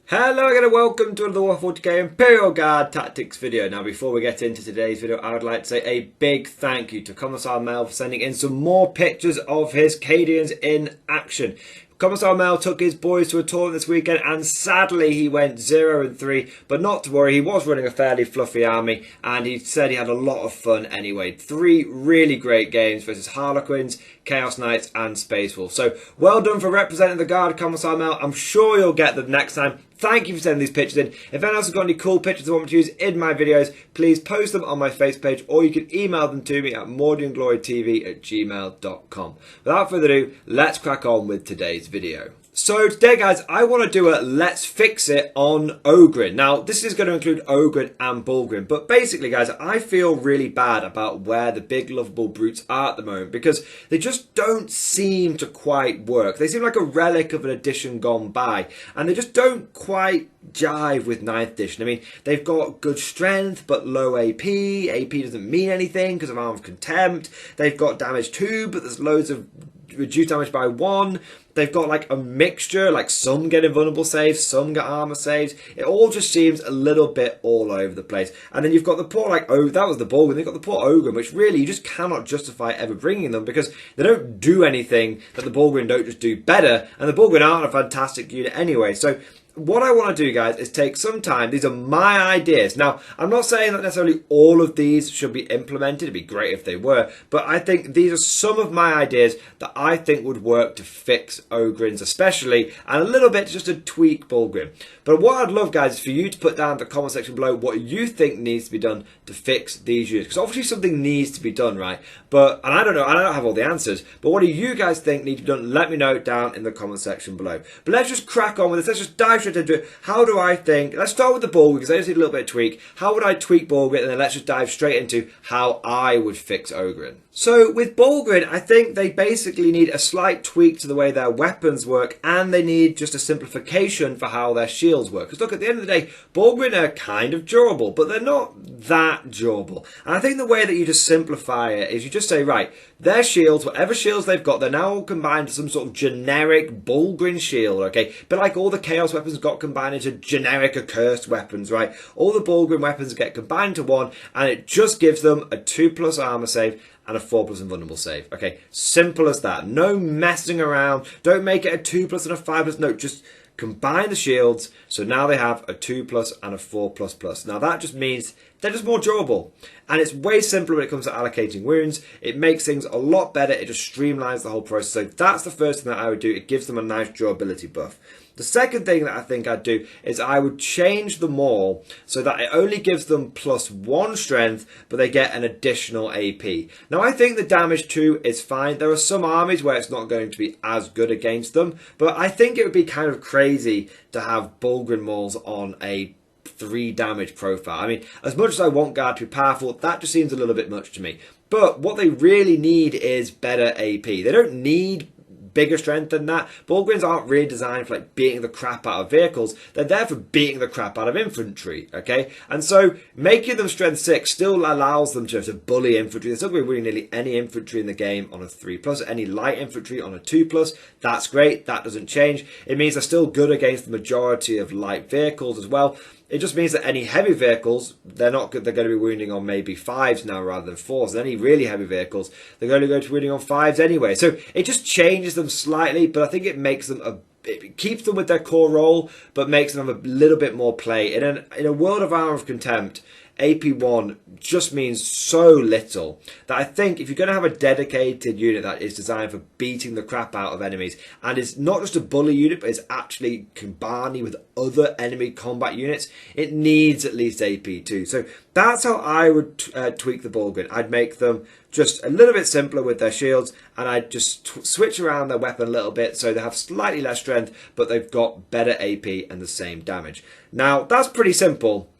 Hello again and welcome to another War 40k Imperial Guard Tactics video. Now before we get into today's video, I would like to say a big thank you to Commissar Mel for sending in some more pictures of his Cadians in action. Commissar Mel took his boys to a tournament this weekend and sadly he went 0-3, but not to worry, he was running a fairly fluffy army and he said he had a lot of fun anyway. 3 really great games versus Harlequins, Chaos Knights and Space Wolves. So well done for representing the Guard, Commissar Mel. I'm sure you'll get them next time. Thank you for sending these pictures in. If anyone else has got any cool pictures they want me to use in my videos, please post them on my Facebook page or you can email them to me at mordianglorytv@gmail.com. Without further ado, let's crack on with today's video. So today guys, I want to do a Let's Fix It on Ogryn. Now this is going to include Ogryn and Bullgryn, but basically guys, I feel really bad about where the big lovable brutes are at the moment because they just don't seem to quite work. They seem like a relic of an edition gone by and they just don't quite jive with 9th edition. I mean, they've got good strength but low AP. AP doesn't mean anything because of Arm of Contempt. They've got damage 2 but there's loads of reduced damage by 1. They've got like a mixture, like some get invulnerable saves, some get armor saves. It all just seems a little bit all over the place. And then you've got the poor, like, oh, that was the Bullgryns. They've got the poor Ogre, which really you just cannot justify ever bringing them because they don't do anything that the Bullgryn don't just do better. And the Bullgryn aren't a fantastic unit anyway. So what I want to do, guys, is take some time. These are my ideas. Now, I'm not saying that necessarily all of these should be implemented. It'd be great if they were. But I think these are some of my ideas that I think would work to fix Ogryns especially, and a little bit just to tweak Bullgryn. But what I'd love, guys, is for you to put down in the comment section below what you think needs to be done to fix these units. Because obviously something needs to be done, right? And I don't know, I don't have all the answers. But what do you guys think needs to be done? Let me know down in the comment section below. But let's just crack on with this. Let's just dive straight into it. How do I think? Let's start with the Bullgryns because I just need a little bit of tweak. How would I tweak Bullgryn? And then let's just dive straight into how I would fix Ogryn. So with Bullgryn, I think they basically need a slight tweak to the way their weapons work and they need just a simplification for how their shields work. Because look, at the end of the day, Bullgryn are kind of durable, but they're not that durable. And I think the way that you just simplify it is you just say, right, their shields, whatever shields they've got, they're now all combined to some sort of generic Bullgryn shield, okay? But like all the Chaos weapons got combined into generic accursed weapons, right? All the Bullgryn weapons get combined to one and it just gives them a 2+ armor save and a 4+ invulnerable save. Okay, simple as that. No messing around. Don't make it a 2+ and a 5+. No, just combine the shields. So now they have a 2+ and a 4++. Now that just means they're just more durable. And it's way simpler when it comes to allocating wounds. It makes things a lot better. It just streamlines the whole process. So that's the first thing that I would do. It gives them a nice durability buff. The second thing that I think I'd do is I would change them all so that it only gives them +1 strength, but they get an additional AP. Now, I think the damage 2 is fine. There are some armies where it's not going to be as good against them, but I think it would be kind of crazy to have Bullgryn mauls on a 3 damage profile. I mean, as much as I want Guard to be powerful, that just seems a little bit much to me. But what they really need is better AP. They don't need bigger strength than that. Bullgryns aren't really designed for like beating the crap out of vehicles. They're there for beating the crap out of infantry, okay? And so making them strength 6 still allows them to bully infantry. They're still going to be winning nearly any infantry in the game on a 3+, any light infantry on a 2+. That's great. That doesn't change. It means they're still good against the majority of light vehicles as well. It just means that any heavy vehicles, they're not good. They're going to be wounding on maybe 5s now rather than 4s. And any really heavy vehicles, they're going to go to wounding on 5s anyway. So it just changes them slightly, but I think it makes them it keeps them with their core role, but makes them have a little bit more play. In a world of Arm of Contempt, AP1 just means so little that I think if you're going to have a dedicated unit that is designed for beating the crap out of enemies and is not just a bully unit but is actually combining with other enemy combat units, it needs at least AP2. So that's how I would tweak the Bullgryn. I'd make them just a little bit simpler with their shields and I'd just switch around their weapon a little bit so they have slightly less strength but they've got better AP and the same damage. Now that's pretty simple.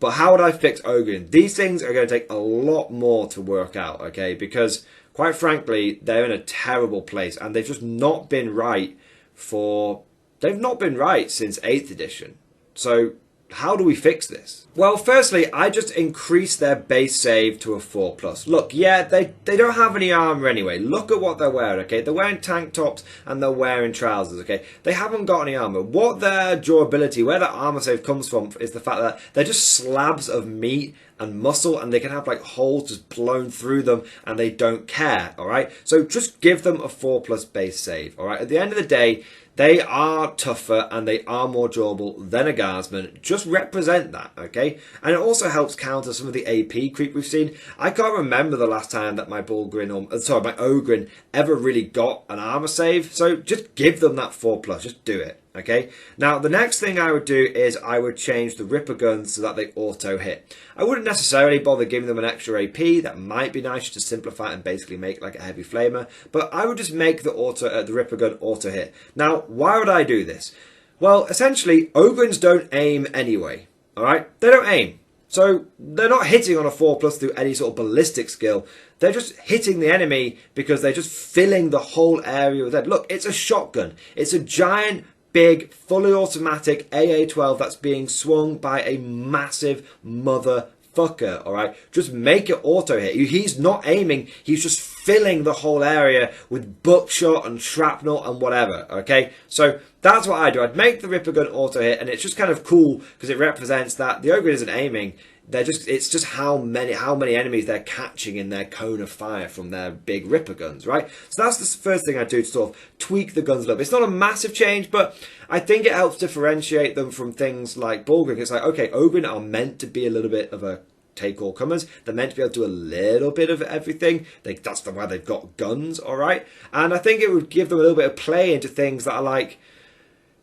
But how would I fix Ogryn? These things are going to take a lot more to work out, okay? Because, quite frankly, they're in a terrible place. And they've just not been right they've not been right since 8th edition. So, how do we fix this? Well, firstly, I just increased their base save to a 4+. Look, yeah, they don't have any armor anyway. Look at what they're wearing, okay? They're wearing tank tops and they're wearing trousers, okay? They haven't got any armor. What their durability, where their armor save comes from, is the fact that they're just slabs of meat and muscle, and they can have like holes just blown through them and they don't care, all right? So just give them a 4+ base save, all right? At the end of the day, they are tougher and they are more durable than a guardsman. Just represent that, okay? And it also helps counter some of the AP creep we've seen. I can't remember the last time that my Bullgryn, or my Ogryn, ever really got an armor save. So just give them that 4+. Just do it, okay? Now, the next thing I would do is I would change the Ripper guns so that they auto hit. I wouldn't necessarily bother giving them an extra AP. That might be nice to simplify it and basically make like a heavy flamer. But I would just make the Ripper gun auto hit. Now, why would I do this? Well, essentially, Ogryns don't aim anyway. All right, they don't aim. So they're not hitting on a 4+ through any sort of ballistic skill. They're just hitting the enemy because they're just filling the whole area with lead. Look, it's a shotgun. It's a giant, big, fully automatic AA-12 that's being swung by a massive motherfucker, all right? Just make it auto hit. He's not aiming. He's just filling the whole area with buckshot and shrapnel and whatever, okay? So that's what I do. I'd make the Ripper gun auto hit, and it's just kind of cool because it represents that the Ogre isn't aiming. It's just how many enemies they're catching in their cone of fire from their big Ripper guns, right? So that's the first thing I do to sort of tweak the guns a little bit. It's not a massive change, but I think it helps differentiate them from things like Bullgryns. It's like, okay, Ogryn are meant to be a little bit of a take all comers. They're meant to be able to do a little bit of everything. That's why they've got guns, all right? And I think it would give them a little bit of play into things that are like,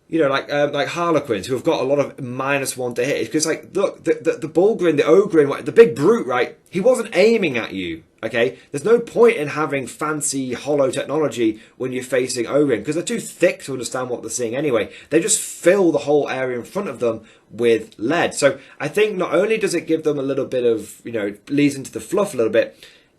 you know, like Harlequins, who have got a lot of -1 to hit. Because, like, look, the Bullgryn, the Ogryn, the big brute, right? He wasn't aiming at you, okay? There's no point in having fancy hollow technology when you're facing Ogryn, because they're too thick to understand what they're seeing anyway. They just fill the whole area in front of them with lead. So I think not only does it give them a little bit of, you know, leads into the fluff a little bit,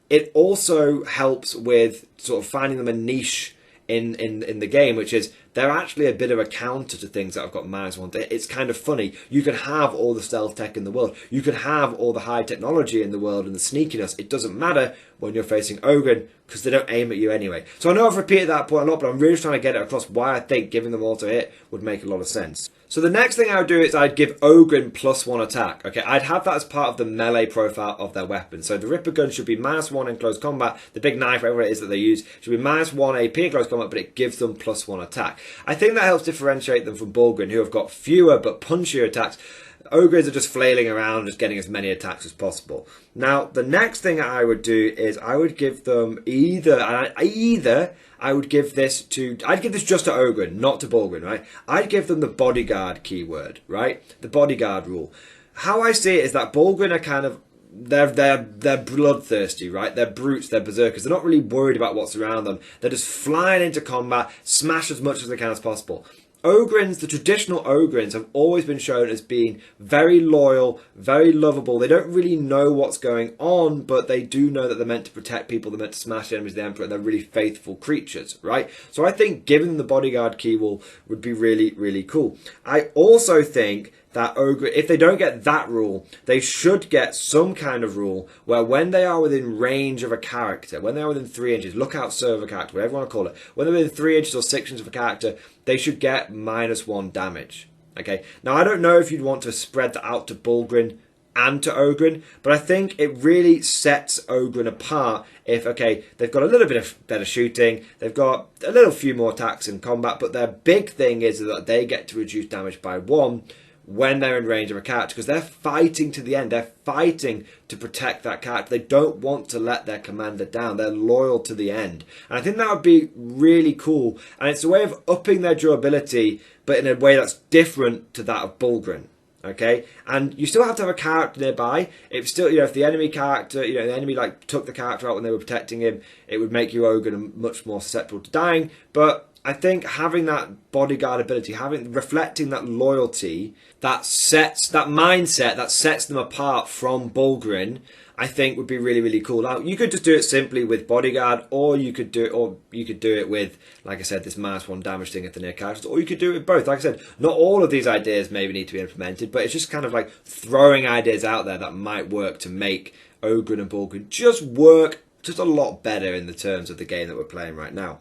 it also helps with sort of finding them a niche in the game, which is they're actually a bit of a counter to things that have got -1 to hit. It's kind of funny. You can have all the stealth tech in the world. You can have all the high technology in the world and the sneakiness. It doesn't matter when you're facing Ogryn because they don't aim at you anyway. So I know I've repeated that point a lot, but I'm really trying to get it across why I think giving them auto hit would make a lot of sense. So the next thing I would do is I'd give Ogryn +1 attack. Okay, I'd have that as part of the melee profile of their weapon. So the Ripper gun should be -1 in close combat. The big knife, whatever it is that they use, should be -1 AP in close combat, but it gives them +1 attack. I think that helps differentiate them from Bullgryn, who have got fewer but punchier attacks. Ogres are just flailing around, just getting as many attacks as possible. Now, the next thing I would do is I would give them I'd give this just to Ogryn, not to Bullgryn, right? I'd give them the bodyguard keyword, right? The bodyguard rule. How I see it is that Bullgryn are kind of, they're bloodthirsty, right? They're brutes, they're berserkers. They're not really worried about what's around them. They're just flying into combat, smash as much as they can as possible. Ogrins, the traditional Ogrins, have always been shown as being very loyal, very lovable. They don't really know what's going on, but they do know that they're meant to protect people, they're meant to smash the enemies of the Emperor, and they're really faithful creatures, right? So I think giving them the bodyguard key would be really, really cool. I also think that Ogre, if they don't get that rule, they should get some kind of rule where when they are within range of a character, when they are within 3 inches, lookout serve a character, whatever you want to call it, when they're within 3 inches or 6 inches of a character, they should get -1 damage. Okay, now I don't know if you'd want to spread that out to Bullgryn and to Ogryn, but I think it really sets Ogryn apart if, okay, they've got a little bit of better shooting, they've got a little few more attacks in combat, but their big thing is that they get to reduce damage by 1 when they're in range of a character, because they're fighting to the end. They're fighting to protect that character. They don't want to let their commander down. They're loyal to the end. And I think that would be really cool. And it's a way of upping their durability, but in a way that's different to that of Bullgryn. Okay, and you still have to have a character nearby. If still, if the enemy character, the enemy like took the character out when they were protecting him, it would make you Ogryn much more susceptible to dying. But I think having that bodyguard ability, reflecting that loyalty, that mindset that sets them apart from Bullgryn, I think would be really, really cool. Now, you could just do it simply with bodyguard, or you could do it with, like I said, this -1 damage thing at the near characters, or you could do it with both. Like I said, not all of these ideas maybe need to be implemented, but it's just kind of like throwing ideas out there that might work to make Ogryn and Bullgryn just work just a lot better in the terms of the game that we're playing right now.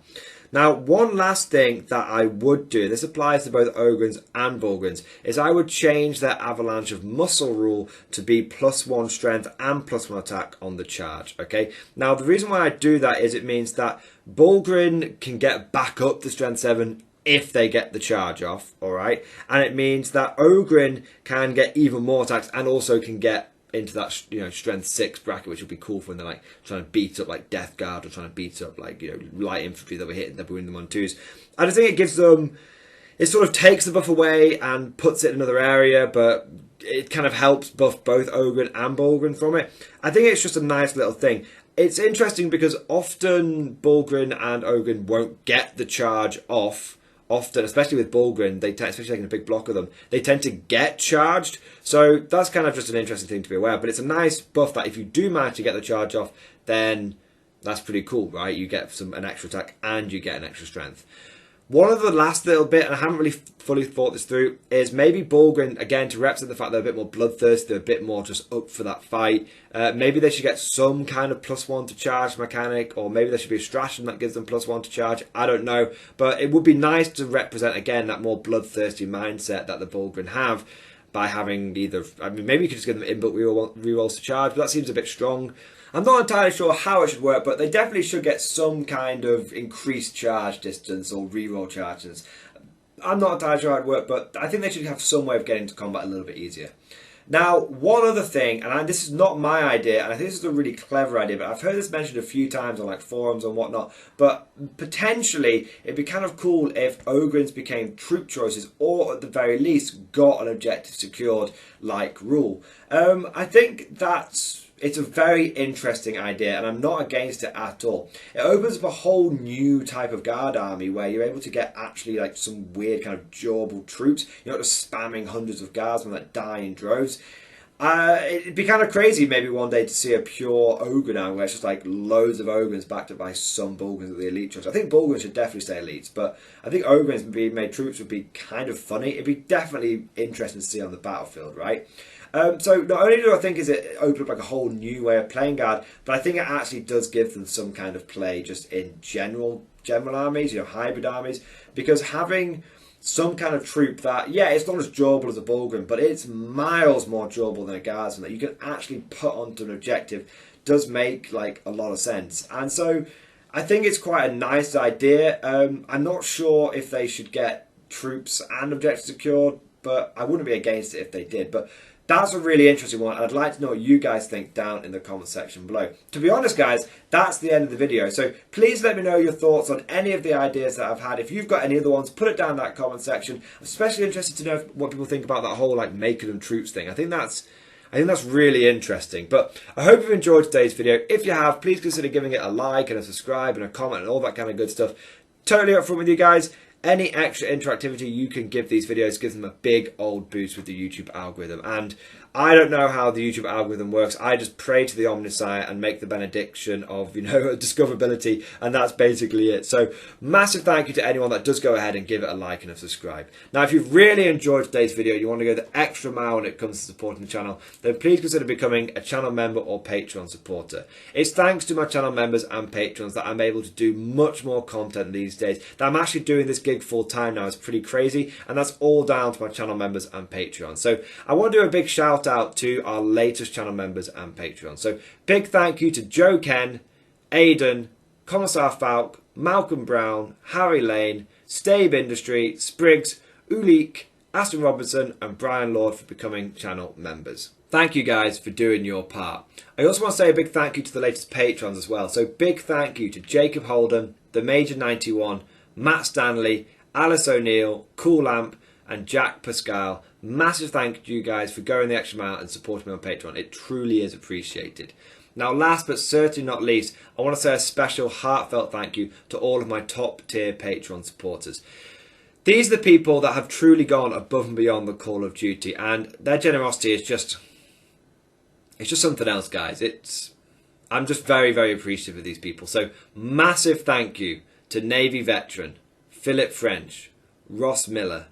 Now, one last thing that I would do, this applies to both Ogryns and Bullgryns, is I would change their Avalanche of Muscle rule to be +1 strength and +1 attack on the charge, okay? Now, the reason why I do that is it means that Bullgryn can get back up to strength 7 if they get the charge off, alright? And it means that Ogryn can get even more attacks and also can get into that, you know, strength 6 bracket, which would be cool for when they're like trying to beat up like Death Guard or trying to beat up like, you know, light infantry that were hitting, that were in them on 2s. I just think it gives them, it sort of takes the buff away and puts it in another area, but it kind of helps buff both Ogryn and Bullgryn from it. I think it's just a nice little thing. It's interesting because often Bullgryn and Ogryn won't get the charge off. Often, especially with Bullgryn, especially taking a big block of them, they tend to get charged. So that's kind of just an interesting thing to be aware of. But it's a nice buff that if you do manage to get the charge off, then that's pretty cool, right? You get an extra attack and you get an extra strength. One of the last little bit, and I haven't really fully thought this through, is maybe Bullgryn, again, to represent the fact they're a bit more bloodthirsty, they're a bit more just up for that fight. Maybe they should get some kind of +1 to charge mechanic, or maybe there should be a stratagem that gives them +1 to charge. I don't know. But it would be nice to represent, again, that more bloodthirsty mindset that the Bullgryn have by having either, I mean, maybe you could just give them inbuilt rerolls to charge, but that seems a bit strong. I'm not entirely sure how it should work, but they definitely should get some kind of increased charge distance or reroll charges. I'm not entirely sure how it would work, but I think they should have some way of getting to combat a little bit easier. Now, one other thing, and this is not my idea, and I think this is a really clever idea, but I've heard this mentioned a few times on like forums and whatnot, but potentially it'd be kind of cool if Ogryns became troop choices, or at the very least got an objective secured like rule. I think it's a very interesting idea, and I'm not against it at all. It opens up a whole new type of guard army where you're able to get actually like some weird kind of durable troops. You're not just spamming hundreds of guardsmen that die in droves. It'd be kind of crazy maybe one day to see a pure Ogryn army where it's just like loads of Ogryns backed up by some Bullgryns at the elite choice. I think Bullgryns should definitely stay elites, but I think Ogryns being made troops would be kind of funny. It'd be definitely interesting to see on the battlefield, right? So not only do I think it open up like a whole new way of playing guard, but I think it actually does give them some kind of play just in general armies, you know, hybrid armies, because having some kind of troop that, yeah, it's not as durable as a Bullgryn, but it's miles more durable than a guardsman that you can actually put onto an objective does make like a lot of sense. And so I think it's quite a nice idea. I'm not sure if they should get troops and objectives secured, but I wouldn't be against it if they did. But that's a really interesting one. I'd like to know what you guys think down in the comment section below. To be honest, guys, that's the end of the video. So please let me know your thoughts on any of the ideas that I've had. If you've got any other ones, put it down in that comment section. I'm especially interested to know what people think about that whole like making them troops thing. I think that's really interesting. But I hope you've enjoyed today's video. If you have, please consider giving it a like and a subscribe and a comment and all that kind of good stuff. Totally up front with you guys. Any extra interactivity you can give these videos gives them a big old boost with the YouTube algorithm. And I don't know how the YouTube algorithm works. I just pray to the Omnissiah and make the benediction of, you know, discoverability, and that's basically it. So massive thank you to anyone that does go ahead and give it a like and a subscribe. Now, if you've really enjoyed today's video, you want to go the extra mile when it comes to supporting the channel, then please consider becoming a channel member or Patreon supporter. It's thanks to my channel members and patrons that I'm able to do much more content these days. That I'm actually doing this gig full time now. It's pretty crazy, and that's all down to my channel members and Patreon. So I want to do a big shout out to our latest channel members and Patreon. So big thank you to Joe Ken, Aidan, Commissar Falk, Malcolm Brown, Harry Lane, Stabe Industry, Spriggs, Ulik, Aston Robinson and Brian Lord for becoming channel members. Thank you guys for doing your part. I also want to say a big thank you to the latest patrons as well. So big thank you to Jacob Holden, The Major 91, Matt Stanley, Alice O'Neill, Cool Lamp and Jack Pascal. Massive thank you guys for going the extra mile and supporting me on Patreon. It truly is appreciated. Now, last but certainly not least, I want to say a special heartfelt thank you to all of my top tier Patreon supporters. These are the people that have truly gone above and beyond the call of duty, and their generosity is just, it's just something else, guys. I'm just very, very appreciative of these people. So massive thank you to Navy Veteran, Philip French, Ross Miller,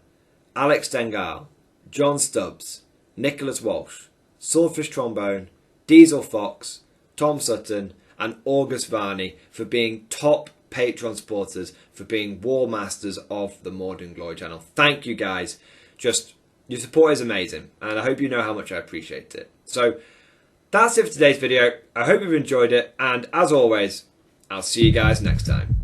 Alex Dengal, John Stubbs, Nicholas Walsh, Swordfish Trombone, Diesel Fox, Tom Sutton and August Varney for being top Patreon supporters, for being War Masters of the Mordian Glory channel. Thank you guys. Just, your support is amazing and I hope you know how much I appreciate it. So that's it for today's video. I hope you've enjoyed it and as always, I'll see you guys next time.